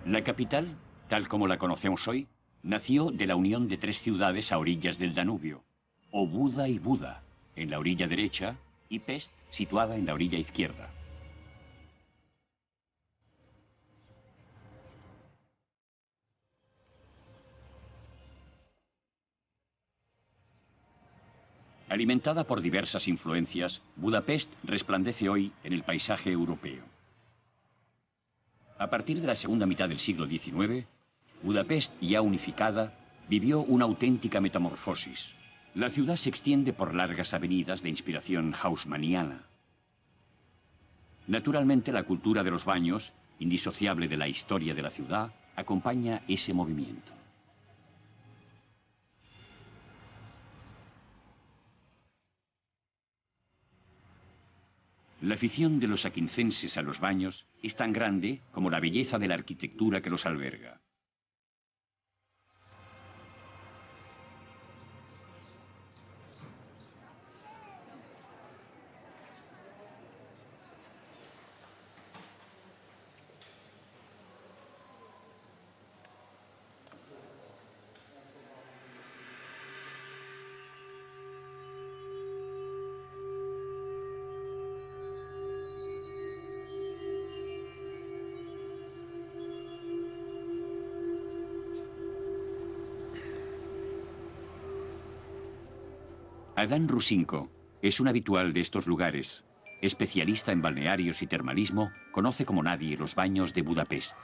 La capital, tal como la conocemos hoy, nació de la unión de tres ciudades a orillas del Danubio, Obuda y Buda, en la orilla derecha, y Pest, situada en la orilla izquierda. Alimentada por diversas influencias, Budapest resplandece hoy en el paisaje europeo. A partir de la segunda mitad del siglo XIX, Budapest, ya unificada, vivió una auténtica metamorfosis. La ciudad se extiende por largas avenidas de inspiración haussmanniana. Naturalmente, la cultura de los baños, indisociable de la historia de la ciudad, acompaña ese movimiento. La afición de los aquincenses a los baños es tan grande como la belleza de la arquitectura que los alberga. Adán Rusinko es un habitual de estos lugares. Especialista en balnearios y termalismo, conoce como nadie los baños de Budapest.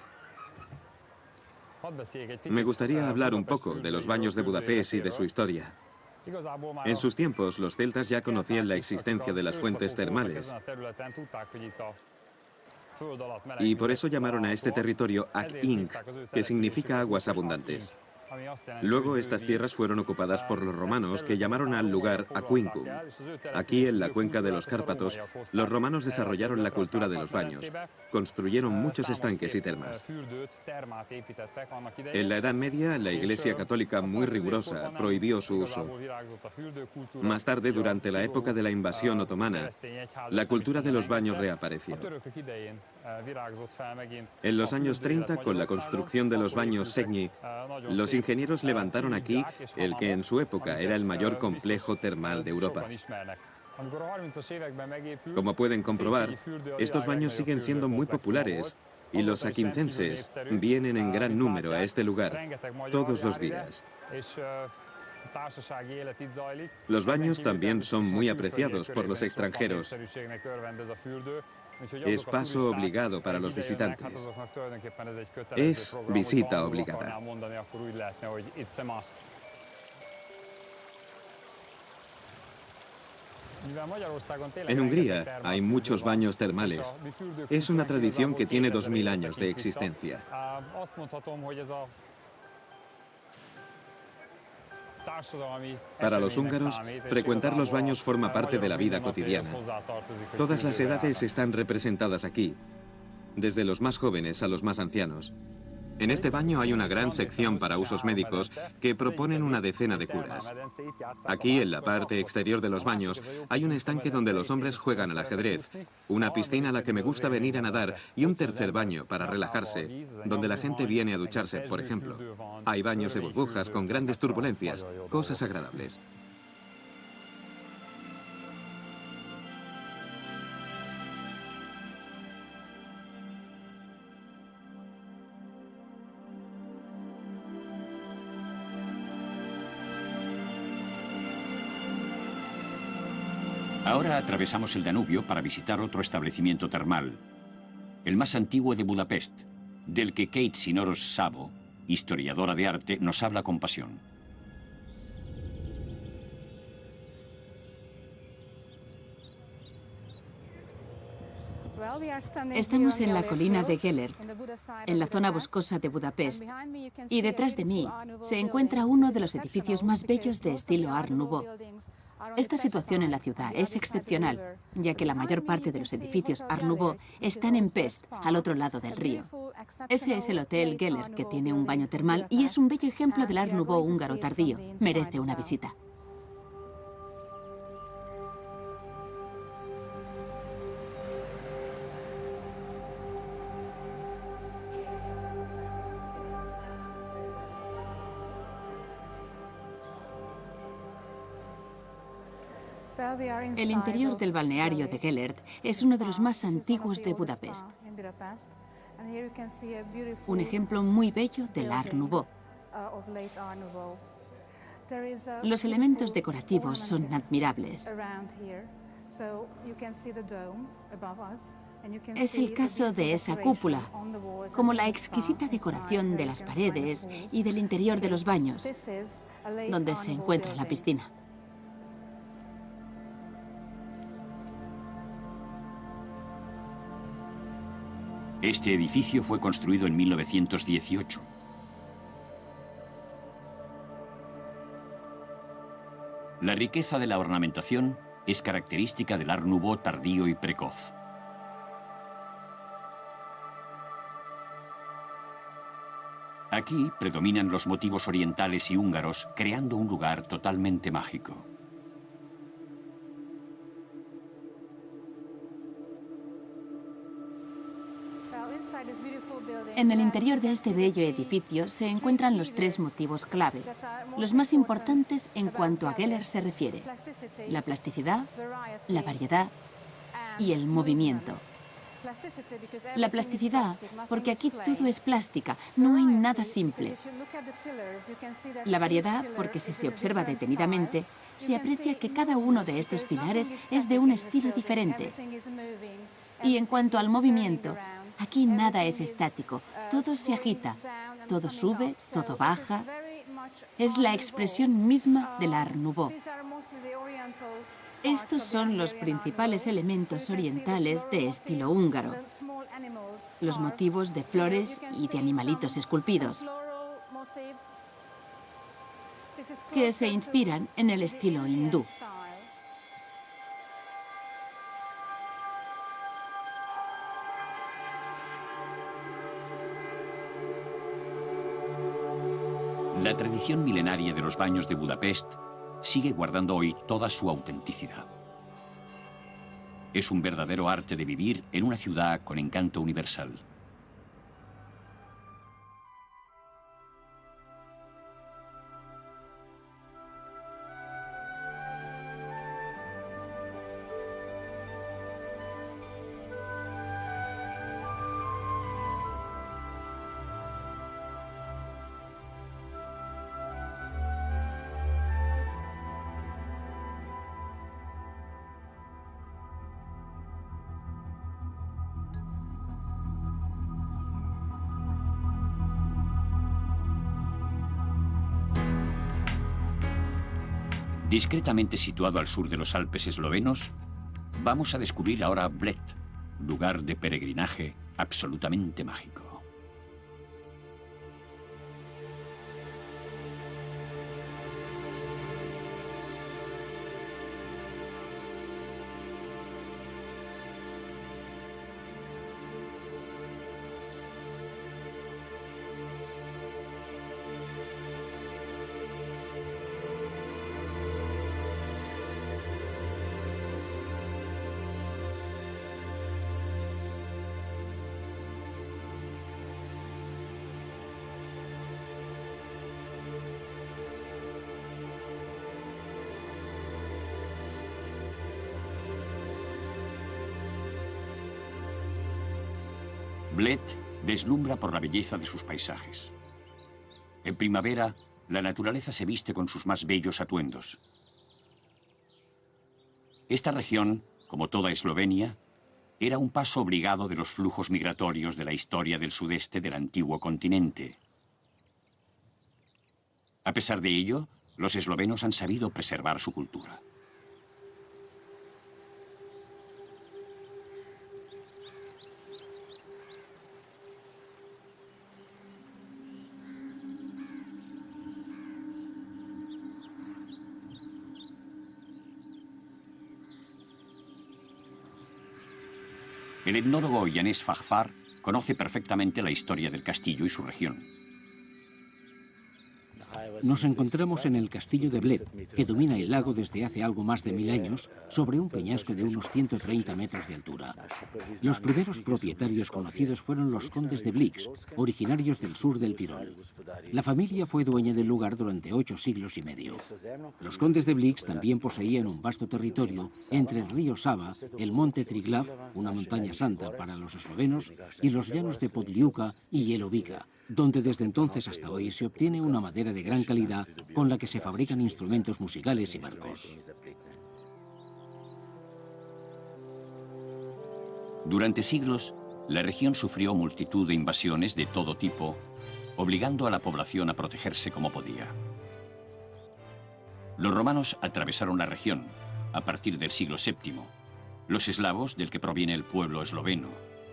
Me gustaría hablar un poco de los baños de Budapest y de su historia. En sus tiempos, los celtas ya conocían la existencia de las fuentes termales. Y por eso llamaron a este territorio Ak-Ink, que significa aguas abundantes. Luego estas tierras fueron ocupadas por los romanos, que llamaron al lugar Aquincum. Aquí, en la cuenca de los Cárpatos, los romanos desarrollaron la cultura de los baños. Construyeron muchos estanques y termas. En la Edad Media, la Iglesia Católica, muy rigurosa, prohibió su uso. Más tarde, durante la época de la invasión otomana, la cultura de los baños reapareció. En los años 30, con la construcción de los baños Szegny, los ingenieros levantaron aquí el que en su época era el mayor complejo termal de Europa. Como pueden comprobar, estos baños siguen siendo muy populares y los aquincenses vienen en gran número a este lugar todos los días. Los baños también son muy apreciados por los extranjeros. Es paso obligado para los visitantes. Es visita obligada. En Hungría hay muchos baños termales. Es una tradición que tiene 2000 años de existencia. Para los húngaros, frecuentar los baños forma parte de la vida cotidiana. Todas las edades están representadas aquí, desde los más jóvenes a los más ancianos. En este baño hay una gran sección para usos médicos que proponen una decena de curas. Aquí, en la parte exterior de los baños, hay un estanque donde los hombres juegan al ajedrez, una piscina a la que me gusta venir a nadar y un tercer baño para relajarse, donde la gente viene a ducharse, por ejemplo. Hay baños de burbujas con grandes turbulencias, cosas agradables. Ahora atravesamos el Danubio para visitar otro establecimiento termal, el más antiguo de Budapest, del que Kate Sinoros Szabo, historiadora de arte, nos habla con pasión. Estamos en la colina de Gellert, en la zona boscosa de Budapest, y detrás de mí se encuentra uno de los edificios más bellos de estilo Art Nouveau. Esta situación en la ciudad es excepcional, ya que la mayor parte de los edificios Art Nouveau están en Pest, al otro lado del río. Ese es el Hotel Gellert, que tiene un baño termal y es un bello ejemplo del Art Nouveau húngaro tardío. Merece una visita. El interior del balneario de Gellert es uno de los más antiguos de Budapest. Un ejemplo muy bello del Art Nouveau. Los elementos decorativos son admirables. Es el caso de esa cúpula, como la exquisita decoración de las paredes y del interior de los baños, donde se encuentra la piscina. Este edificio fue construido en 1918. La riqueza de la ornamentación es característica del Art Nouveau tardío y precoz. Aquí predominan los motivos orientales y húngaros, creando un lugar totalmente mágico. En el interior de este bello edificio se encuentran los tres motivos clave, los más importantes en cuanto a Gellert se refiere: la plasticidad, la variedad y el movimiento. La plasticidad, porque aquí todo es plástica, no hay nada simple. La variedad, porque si se observa detenidamente, se aprecia que cada uno de estos pilares es de un estilo diferente. Y en cuanto al movimiento, aquí nada es estático, todo se agita, todo sube, todo baja. Es la expresión misma del Art Nouveau. Estos son los principales elementos orientales de estilo húngaro. Los motivos de flores y de animalitos esculpidos, que se inspiran en el estilo hindú. La tradición milenaria de los baños de Budapest sigue guardando hoy toda su autenticidad. Es un verdadero arte de vivir en una ciudad con encanto universal. Discretamente situado al sur de los Alpes eslovenos, vamos a descubrir ahora Bled, lugar de peregrinaje absolutamente mágico. Bled deslumbra por la belleza de sus paisajes. En primavera, la naturaleza se viste con sus más bellos atuendos. Esta región, como toda Eslovenia, era un paso obligado de los flujos migratorios de la historia del sudeste del antiguo continente. A pesar de ello, los eslovenos han sabido preservar su cultura. El etnólogo Janez Fagfár conoce perfectamente la historia del castillo y su región. Nos encontramos en el castillo de Bled, que domina el lago desde hace algo más de 1000 años, sobre un peñasco de unos 130 metros de altura. Los primeros propietarios conocidos fueron los condes de Blix, originarios del sur del Tirol. La familia fue dueña del lugar durante 8 siglos y medio. Los condes de Blix también poseían un vasto territorio entre el río Sava, el monte Triglav, una montaña santa para los eslovenos, y los llanos de Podliuca y Jelovica, donde desde entonces hasta hoy se obtiene una madera de gran calidad con la que se fabrican instrumentos musicales y barcos. Durante siglos, la región sufrió multitud de invasiones de todo tipo, obligando a la población a protegerse como podía. Los romanos atravesaron la región a partir del siglo VII, los eslavos, del que proviene el pueblo esloveno,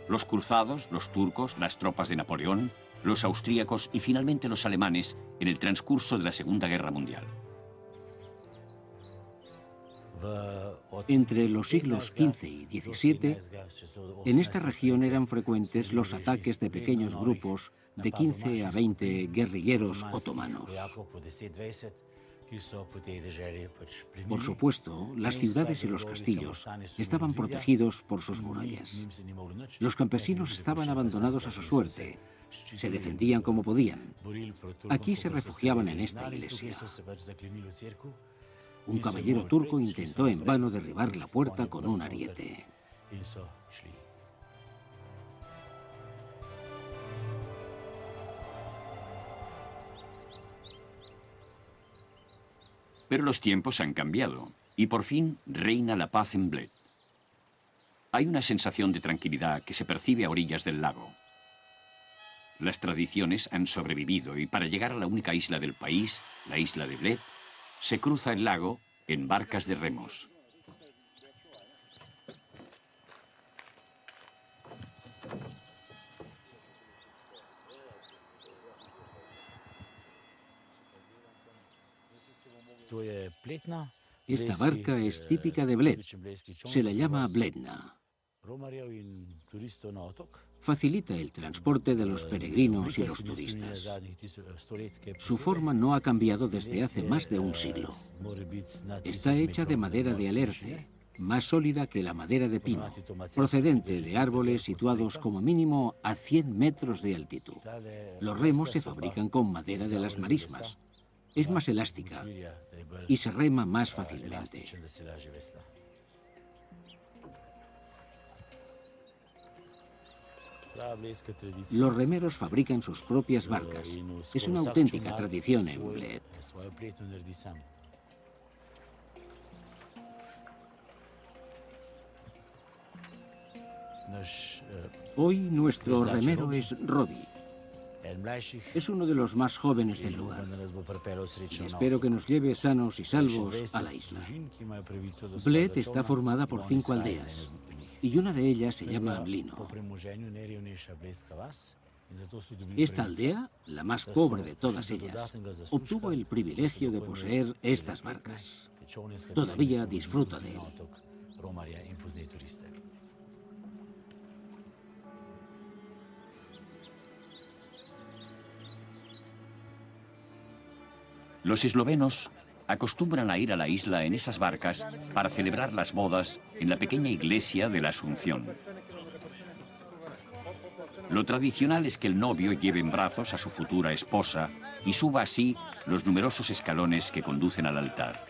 los cruzados, los turcos, las tropas de Napoleón, los austríacos y finalmente los alemanes en el transcurso de la Segunda Guerra Mundial. Entre los siglos XV y XVII, en esta región eran frecuentes los ataques de pequeños grupos de 15 a 20 guerrilleros otomanos. Por supuesto, las ciudades y los castillos estaban protegidos por sus murallas. Los campesinos estaban abandonados a su suerte. Se defendían como podían. Aquí se refugiaban en esta iglesia. Un caballero turco intentó en vano derribar la puerta con un ariete. Pero los tiempos han cambiado y por fin reina la paz en Bled. Hay una sensación de tranquilidad que se percibe a orillas del lago. Las tradiciones han sobrevivido y para llegar a la única isla del país, la isla de Bled, se cruza el lago en barcas de remos. Esta barca es típica de Bled. Se la llama Bledna. Facilita el transporte de los peregrinos y los turistas. Su forma no ha cambiado desde hace más de un siglo. Está hecha de madera de alerce, más sólida que la madera de pino, procedente de árboles situados como mínimo a 100 metros de altitud. Los remos se fabrican con madera de las marismas. Es más elástica y se rema más fácilmente. Los remeros fabrican sus propias barcas. Es una auténtica tradición en Bled. Hoy nuestro remero es Robbie. Es uno de los más jóvenes del lugar. Y espero que nos lleve sanos y salvos a la isla. Bled está formada por 5 aldeas. Y una de ellas se llama Mlino. Esta aldea, la más pobre de todas ellas, obtuvo el privilegio de poseer estas barcas. Todavía disfruta de él. Los eslovenos acostumbran a ir a la isla en esas barcas para celebrar las bodas en la pequeña iglesia de la Asunción. Lo tradicional es que el novio lleve en brazos a su futura esposa y suba así los numerosos escalones que conducen al altar.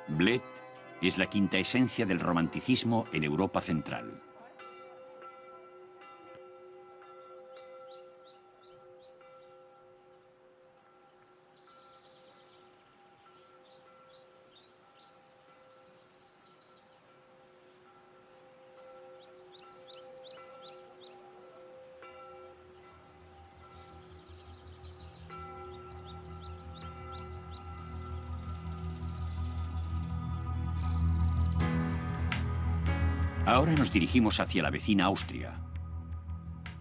Bled es la quinta esencia del romanticismo en Europa central. Ahora nos dirigimos hacia la vecina Austria.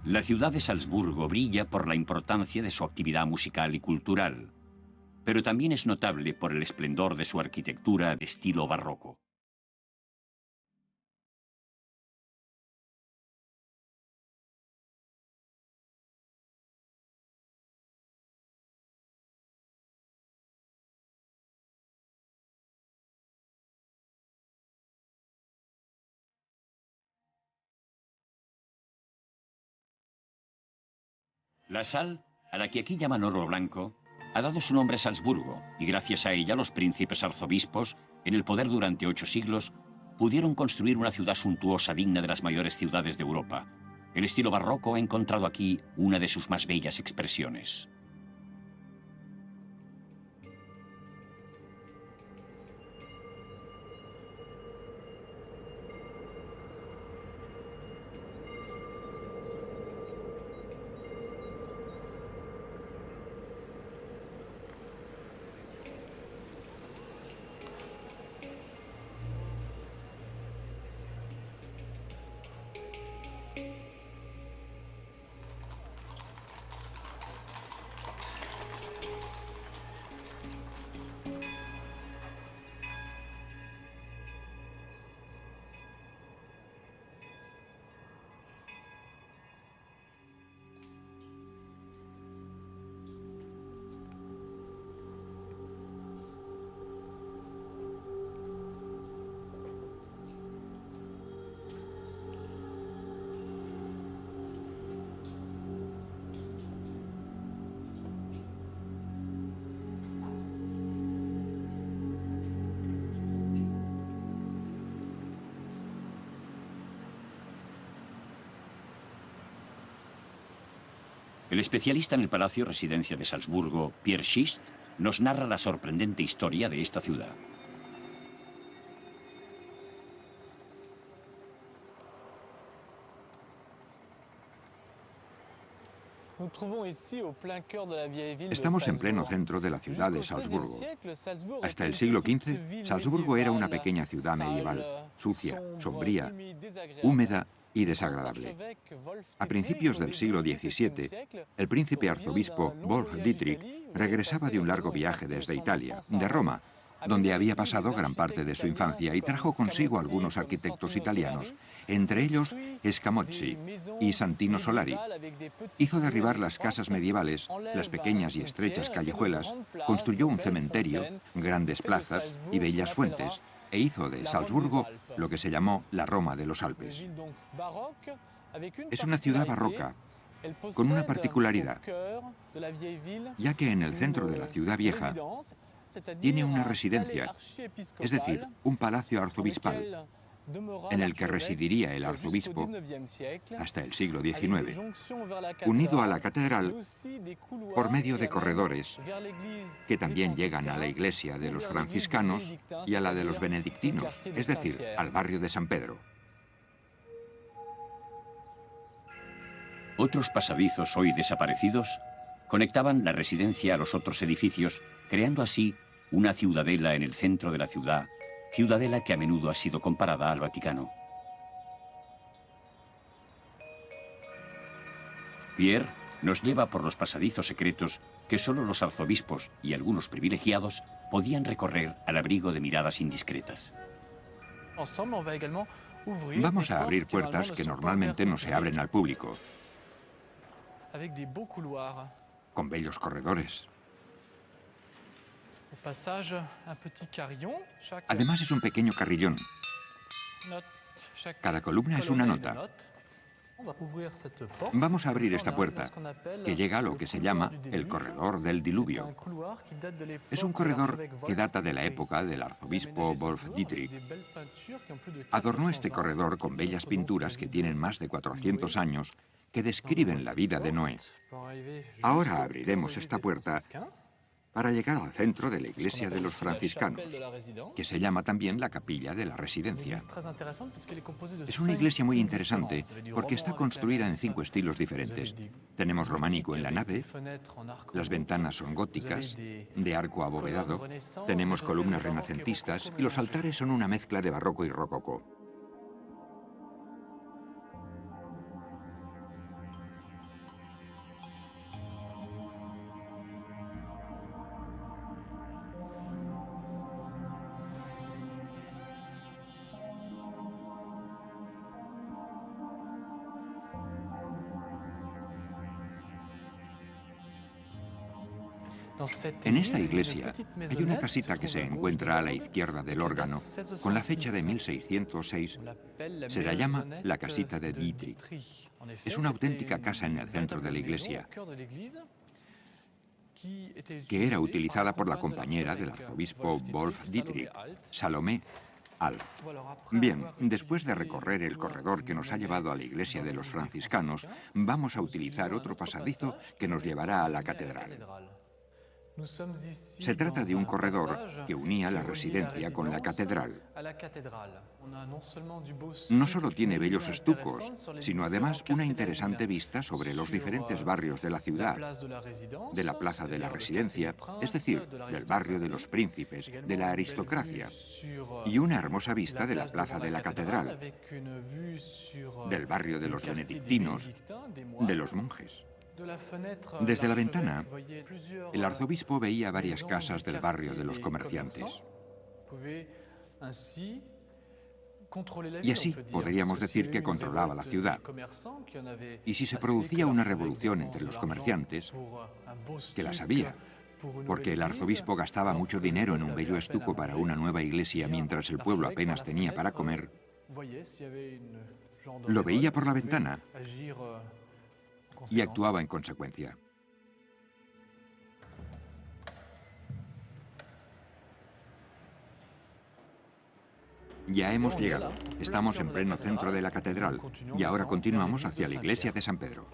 La ciudad de Salzburgo brilla por la importancia de su actividad musical y cultural, pero también es notable por el esplendor de su arquitectura de estilo barroco. La sal, a la que aquí llaman oro blanco, ha dado su nombre a Salzburgo, y gracias a ella los príncipes arzobispos, en el poder durante 8 siglos, pudieron construir una ciudad suntuosa digna de las mayores ciudades de Europa. El estilo barroco ha encontrado aquí una de sus más bellas expresiones. El especialista en el Palacio Residencia de Salzburgo, Pierre Schist, nos narra la sorprendente historia de esta ciudad. Estamos en pleno centro de la ciudad de Salzburgo. Hasta el siglo XV, Salzburgo era una pequeña ciudad medieval, sucia, sombría, húmeda y desagradable. A principios del siglo XVII, el príncipe arzobispo Wolf Dietrich regresaba de un largo viaje desde Italia, de Roma, donde había pasado gran parte de su infancia, y trajo consigo algunos arquitectos italianos, entre ellos Scamozzi y Santino Solari. Hizo derribar las casas medievales, las pequeñas y estrechas callejuelas, construyó un cementerio, grandes plazas y bellas fuentes, e hizo de Salzburgo lo que se llamó la Roma de los Alpes. Es una ciudad barroca, con una particularidad, ya que en el centro de la ciudad vieja tiene una residencia, es decir, un palacio arzobispal, en el que residiría el arzobispo hasta el siglo XIX, unido a la catedral por medio de corredores que también llegan a la iglesia de los franciscanos y a la de los benedictinos, es decir, al barrio de San Pedro. Otros pasadizos hoy desaparecidos conectaban la residencia a los otros edificios, creando así una ciudadela en el centro de la ciudad, ciudadela que a menudo ha sido comparada al Vaticano. Pierre nos lleva por los pasadizos secretos que solo los arzobispos y algunos privilegiados podían recorrer al abrigo de miradas indiscretas. Vamos a abrir puertas que normalmente no se abren al público, con bellos corredores. Además es un pequeño carrillón. Cada columna es una nota. Vamos a abrir esta puerta, que llega a lo que se llama el corredor del diluvio. Es un corredor que data de la época del arzobispo Wolf Dietrich. Adornó este corredor con bellas pinturas que tienen más de 400 años, que describen la vida de Noé. Ahora abriremos esta puerta para llegar al centro de la iglesia de los franciscanos, que se llama también la capilla de la residencia. Es una iglesia muy interesante porque está construida en 5 estilos diferentes. Tenemos románico en la nave, las ventanas son góticas, de arco abovedado, tenemos columnas renacentistas y los altares son una mezcla de barroco y rococó. En esta iglesia hay una casita que se encuentra a la izquierda del órgano, con la fecha de 1606. Se la llama la casita de Dietrich. Es una auténtica casa en el centro de la iglesia, que era utilizada por la compañera del arzobispo Wolf Dietrich, Salomé Alt. Bien, después de recorrer el corredor que nos ha llevado a la iglesia de los franciscanos, vamos a utilizar otro pasadizo que nos llevará a la catedral. Se trata de un corredor que unía la residencia con la catedral. No solo tiene bellos estucos, sino además una interesante vista sobre los diferentes barrios de la ciudad, de la plaza de la residencia, es decir, del barrio de los príncipes, de la aristocracia, y una hermosa vista de la plaza de la catedral, del barrio de los benedictinos, de los monjes. Desde la ventana, el arzobispo veía varias casas del barrio de los comerciantes. Y así podríamos decir que controlaba la ciudad. Y si se producía una revolución entre los comerciantes, que las había, porque el arzobispo gastaba mucho dinero en un bello estuco para una nueva iglesia mientras el pueblo apenas tenía para comer, lo veía por la ventana y actuaba en consecuencia. Ya hemos llegado. Estamos en pleno centro de la catedral y ahora continuamos hacia la iglesia de San Pedro.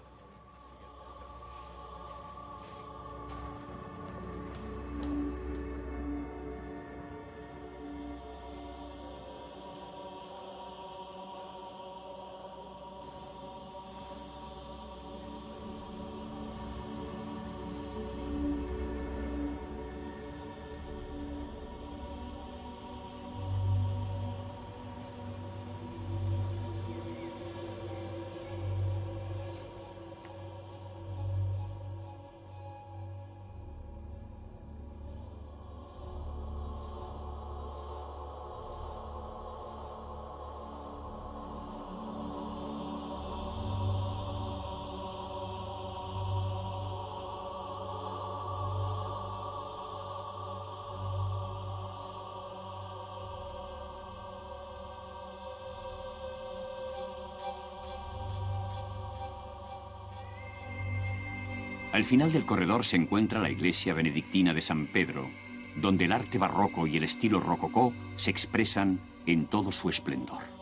Al final del corredor se encuentra la iglesia benedictina de San Pedro, donde el arte barroco y el estilo rococó se expresan en todo su esplendor.